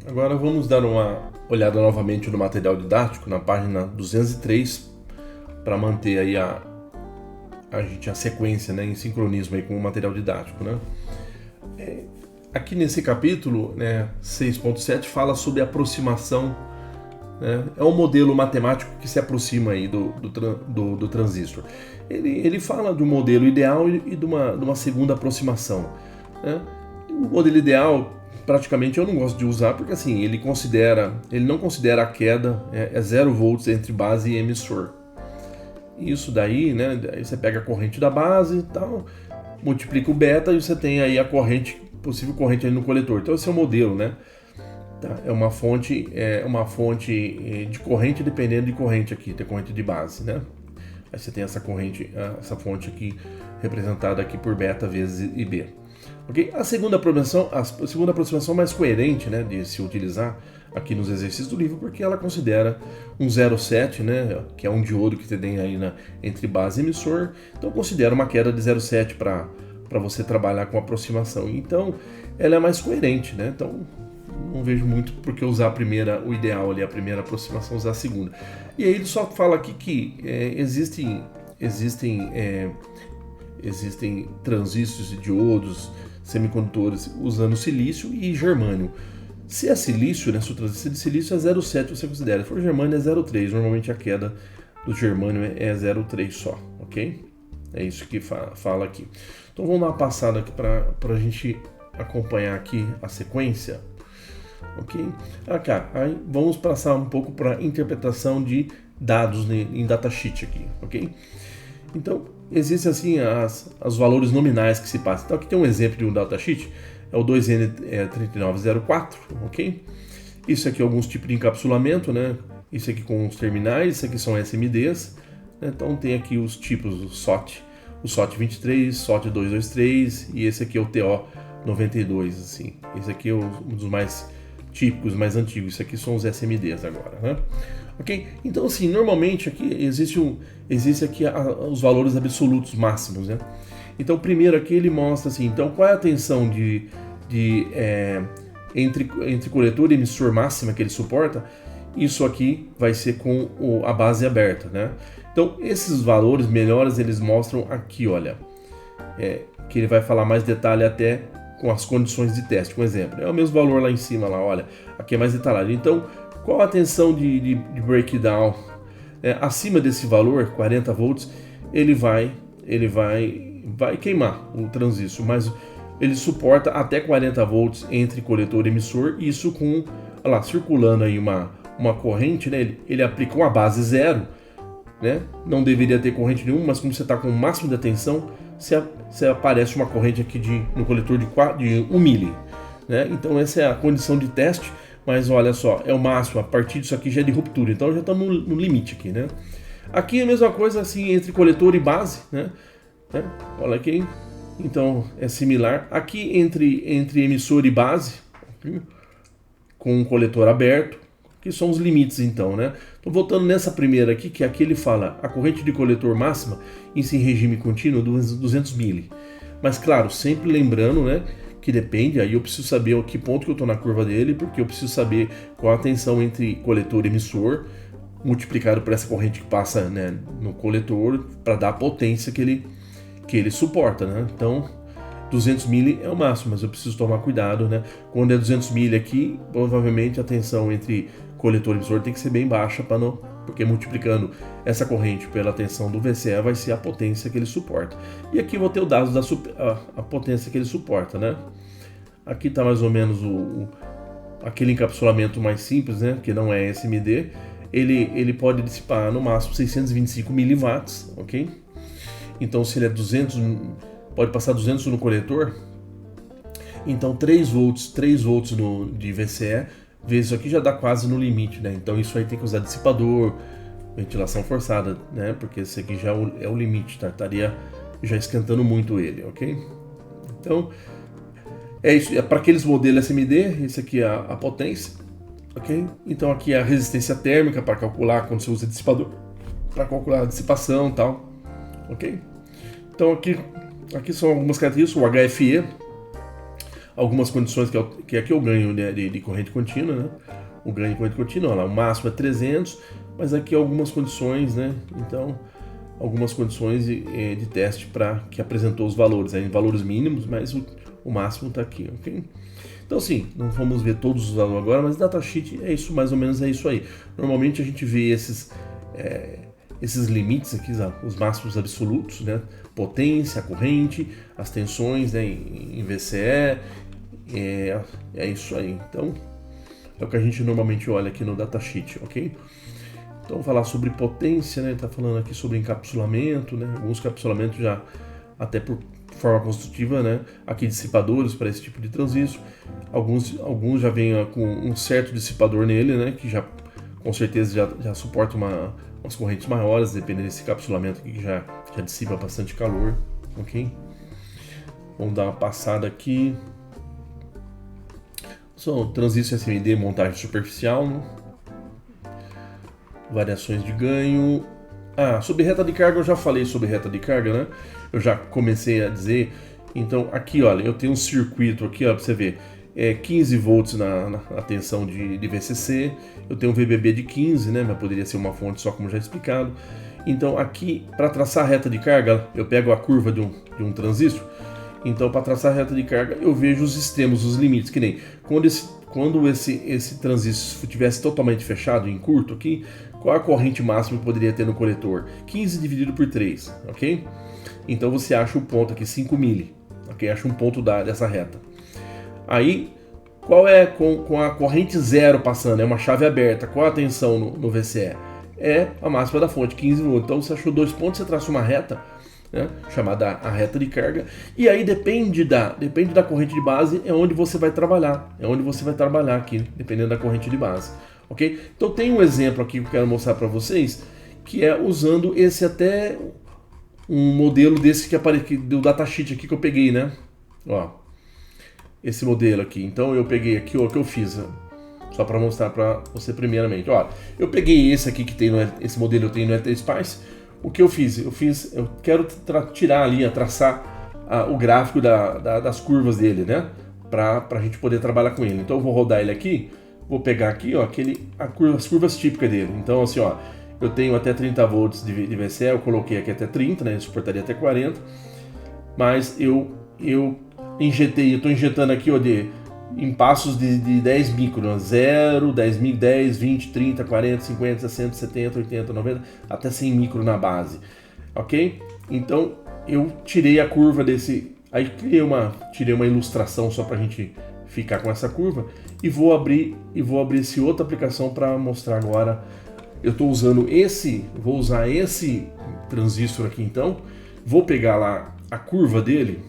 Agora vamos dar uma olhada novamente no material didático, na página 203, para manter aí a sequência, né, em sincronismo aí com o material didático, né? Aqui nesse capítulo, né, 6.7 fala sobre aproximação, né? É um modelo matemático que se aproxima aí do transistor. Ele fala de um modelo ideal e de uma segunda aproximação, né? O modelo ideal, praticamente eu não gosto de usar, porque assim, ele não considera a queda, 0 volts entre base e emissor. Isso daí, né, aí você pega a corrente da base e tal, multiplica o beta e você tem aí a possível corrente aí no coletor. Então esse é o modelo, né? Tá? É uma fonte de corrente dependendo de corrente aqui, tem corrente de base, né? Aí você tem essa fonte aqui representada aqui por beta vezes IB. Okay? A segunda aproximação mais coerente, né, de se utilizar aqui nos exercícios do livro, porque ela considera um 0,7, né, que é um diodo que você tem aí entre base e emissor, então considera uma queda de 0,7 para você trabalhar com aproximação. Então ela é mais coerente, né? Então não vejo muito por que usar o ideal ali, a primeira aproximação, usar a segunda. E aí ele só fala aqui que existem transistores e diodos, semicondutores usando silício e germânio. Se é silício, né, se o transistor de silício é 0,7 você considera, se for germânio é 0,3, normalmente a queda do germânio é 0,3 só, ok? É isso que fala aqui. Então vamos dar uma passada aqui para a gente acompanhar aqui a sequência, ok? Aí vamos passar um pouco para interpretação de dados em datasheet aqui, ok? Então existem assim os valores nominais que se passam. Então aqui tem um exemplo de um datasheet, é o 2N3904, ok? Isso aqui é alguns tipos de encapsulamento, né? Isso aqui com os terminais, isso aqui são SMDs, né? Então tem aqui os tipos do SOT, o SOT23, SOT223 e esse aqui é o TO92, assim. Esse aqui é um dos mais típicos, mais antigos. Isso aqui são os SMDs agora, né? Ok? Então assim, normalmente aqui existe aqui os valores absolutos máximos, né? Então primeiro aqui ele mostra assim, então qual é a tensão entre coletor e emissor máxima que ele suporta. Isso aqui vai ser com a base aberta, né? Então esses valores melhores eles mostram aqui, olha, que ele vai falar mais detalhe até com as condições de teste. Um exemplo, é o mesmo valor lá em cima, lá, olha, aqui é mais detalhado. Então qual a tensão de breakdown? Acima desse valor, 40 volts, ele vai queimar o transistor, mas ele suporta até 40 volts entre coletor e emissor, isso com, olha lá, circulando aí uma corrente, né? Ele aplica uma base zero, né? Não deveria ter corrente nenhuma, mas como você está com o máximo de tensão, você aparece uma corrente aqui no coletor de 1 mili, né? Então essa é a condição de teste. Mas olha só, é o máximo, a partir disso aqui já é de ruptura, então já estamos no limite aqui, né? Aqui é a mesma coisa assim entre coletor e base, né? Olha aqui, então é similar. Aqui entre emissor e base, com um coletor aberto, que são os limites então, né? Então voltando nessa primeira aqui, que aqui ele fala a corrente de coletor máxima em regime contínuo 200 mili. Mas claro, sempre lembrando, né? Que depende, aí eu preciso saber a que ponto que eu estou na curva dele, porque eu preciso saber qual a tensão entre coletor e emissor, multiplicado por essa corrente que passa, né, no coletor, para dar a potência que ele suporta, né? Então, 200 mili é o máximo, mas eu preciso tomar cuidado, né? Quando é 200 mili aqui, provavelmente a tensão entre coletor e emissor tem que ser bem baixa, porque multiplicando essa corrente pela tensão do VCE vai ser a potência que ele suporta. E aqui eu vou ter os dados a potência que ele suporta, né? Aqui está mais ou menos aquele encapsulamento mais simples, né? Que não é SMD. Ele pode dissipar no máximo 625 miliwatts, ok? Então se ele é 200, pode passar 200 no coletor. Então 3 volts de VCE, vezes isso aqui já dá quase no limite, né? Então isso aí tem que usar dissipador, ventilação forçada, né? Porque esse aqui já é o limite, tá? Estaria já esquentando muito ele, ok? Então é isso, é para aqueles modelos SMD, esse aqui é a potência, ok? Então aqui é a resistência térmica para calcular quando você usa dissipador, para calcular a dissipação e tal, ok? Então aqui são algumas características, o HFE. algumas condições que aqui eu ganho, né, de corrente contínua, né? O ganho de corrente contínua, lá, o máximo é 300, mas aqui algumas condições, né? Então, algumas condições de teste para que apresentou os valores, em valores mínimos, mas o máximo está aqui, ok? Então, sim, não vamos ver todos os valores agora, mas datasheet é isso, mais ou menos é isso aí. Normalmente a gente vê esses limites aqui, os máximos absolutos, né? Potência, corrente, as tensões, né, em VCE, é isso aí. Então, é o que a gente normalmente olha aqui no datasheet, ok? Então, falar sobre potência, né? Tá falando aqui sobre encapsulamento, né? Alguns encapsulamentos já, até por forma construtiva, né? Aqui dissipadores para esse tipo de transistor. Alguns já vêm com um certo dissipador nele, né? Que já, com certeza, já suporta umas correntes maiores, dependendo desse encapsulamento aqui que já dissipa bastante calor, ok? Vamos dar uma passada aqui. São transistor SMD, montagem superficial, né? Variações de ganho. Sobre reta de carga eu já falei sobre reta de carga, né? Eu já comecei a dizer. Então aqui, olha, eu tenho um circuito aqui, ó, para você ver. 15 volts na tensão de VCC. Eu tenho um VBB de 15, né? Mas poderia ser uma fonte só, como já explicado. Então aqui, para traçar a reta de carga, eu pego a curva de um transistor. Então, para traçar a reta de carga, eu vejo os extremos, os limites, que nem quando esse transistor estivesse totalmente fechado, em curto aqui, qual a corrente máxima que poderia ter no coletor? 15 dividido por 3, ok? Então você acha o ponto aqui, 5 mili, ok? Acha um ponto dessa reta. Aí, qual é com a corrente zero passando? É uma chave aberta. Qual a tensão no VCE? É a máxima da fonte, 15 volts. Então você achou 2 pontos, você traça uma reta, né, chamada a reta de carga, e aí depende da corrente de base, é onde você vai trabalhar, aqui, dependendo da corrente de base, ok? Então tem um exemplo aqui que eu quero mostrar para vocês, que é usando até um modelo desse do datasheet aqui que eu peguei, né? Ó, esse modelo aqui. Então eu peguei aqui, ó, o que eu fiz, só para mostrar para você primeiramente. Ó, eu peguei esse aqui que tem esse modelo eu tenho no ETSPICE. O que eu fiz? Eu quero tirar ali, traçar o gráfico das curvas dele, né? Para a gente poder trabalhar com ele. Então eu vou rodar ele aqui, vou pegar aqui, ó, as curvas típicas dele. Então assim, ó, eu tenho até 30 volts de VCE, eu coloquei aqui até 30, né? Eu suportaria até 40, mas eu estou injetando aqui, ó, em passos de 10 microns, 0, 10 mil, 10, 20, 30, 40, 50, 60, 70, 80, 90, até 100 micro na base, ok? Então eu tirei a curva aí tirei uma ilustração só para a gente ficar com essa curva e vou abrir essa outra aplicação para mostrar agora. Eu estou usando vou usar esse transistor aqui, então vou pegar lá a curva dele,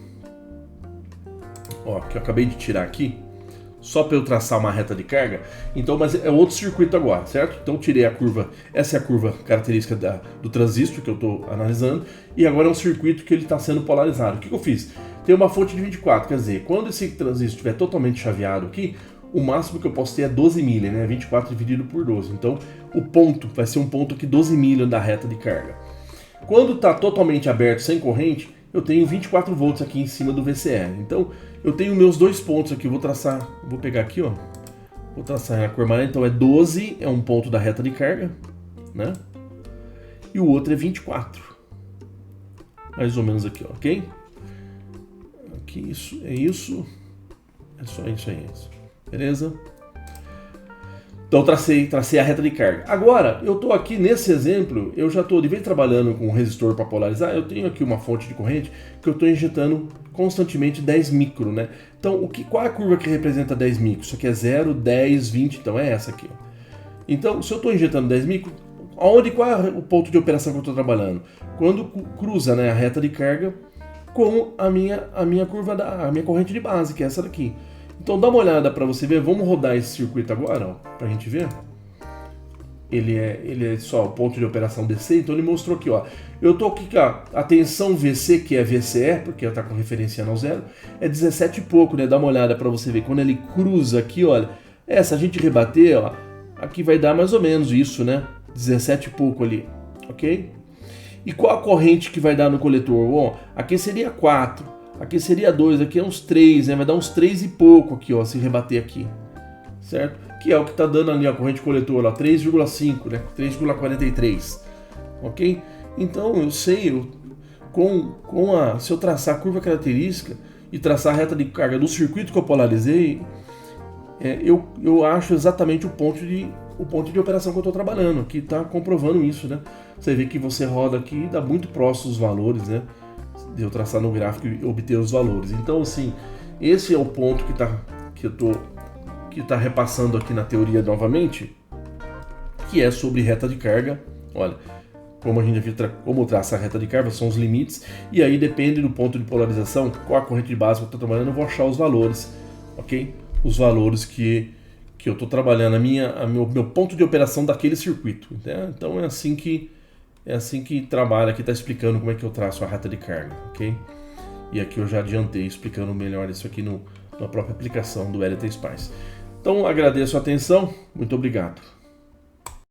ó, que eu acabei de tirar aqui, só para eu traçar uma reta de carga. Então, mas é outro circuito agora, certo? Então tirei a curva, essa é a curva característica do transistor que eu estou analisando, e agora é um circuito que ele está sendo polarizado. O que eu fiz? Tem uma fonte de 24, quer dizer, quando esse transistor estiver totalmente chaveado aqui, o máximo que eu posso ter é 12 mili, né? 24 dividido por 12. Então o ponto vai ser um ponto aqui 12 mili da reta de carga. Quando está totalmente aberto, sem corrente, eu tenho 24 volts aqui em cima do VCE. Então eu tenho meus 2 pontos aqui, vou pegar aqui, ó, vou traçar a cor amarela. Então é 12, é um ponto da reta de carga, né? E o outro é 24, mais ou menos aqui, ó, ok? Aqui isso, é só isso aí, beleza? Então tracei a reta de carga. Agora, eu estou aqui nesse exemplo, eu já estou, de vez trabalhando com um resistor para polarizar, eu tenho aqui uma fonte de corrente que eu estou injetando constantemente 10 micro, né? Então, qual é a curva que representa 10 micro? Isso aqui é 0, 10, 20, então é essa aqui. Ó. Então, se eu estou injetando 10 micro, qual é o ponto de operação que eu estou trabalhando? Quando cruza, né, a reta de carga com a minha curva, a minha corrente de base, que é essa daqui. Então dá uma olhada para você ver, vamos rodar esse circuito agora, ó, pra gente ver. Ele é só o ponto de operação DC, então ele mostrou aqui, ó. Eu tô aqui, ó, a tensão VC, que é VCE, porque ela tá com referenciando ao zero, é 17 e pouco, né? Dá uma olhada para você ver, quando ele cruza aqui, olha, se a gente rebater, ó, aqui vai dar mais ou menos isso, né? 17 e pouco ali, ok? E qual a corrente que vai dar no coletor? Bom, aqui seria 4. aqui seria 2, aqui é uns 3, né? Vai dar uns 3 e pouco aqui, ó, se rebater aqui, certo? Que é o que está dando ali a corrente coletora, 3,5, né? 3,43, ok? Então eu sei, se eu traçar a curva característica e traçar a reta de carga do circuito que eu polarizei, eu acho exatamente o ponto de operação que eu estou trabalhando, que está comprovando isso, né? Você vê que você roda aqui e dá muito próximo os valores, né? De eu traçar no gráfico e obter os valores. Então, assim, esse é o ponto que está repassando aqui na teoria novamente, que é sobre reta de carga. Olha, como a gente viu, como traçar a reta de carga, são os limites, e aí depende do ponto de polarização, qual a corrente de base que eu estou trabalhando, eu vou achar os valores, ok? Os valores que eu estou trabalhando, meu ponto de operação daquele circuito. Né? Então é assim que trabalha, aqui está explicando como é que eu traço a reta de carga, ok? E aqui eu já adiantei explicando melhor isso aqui na própria aplicação do LT Spice. Então agradeço a atenção, muito obrigado.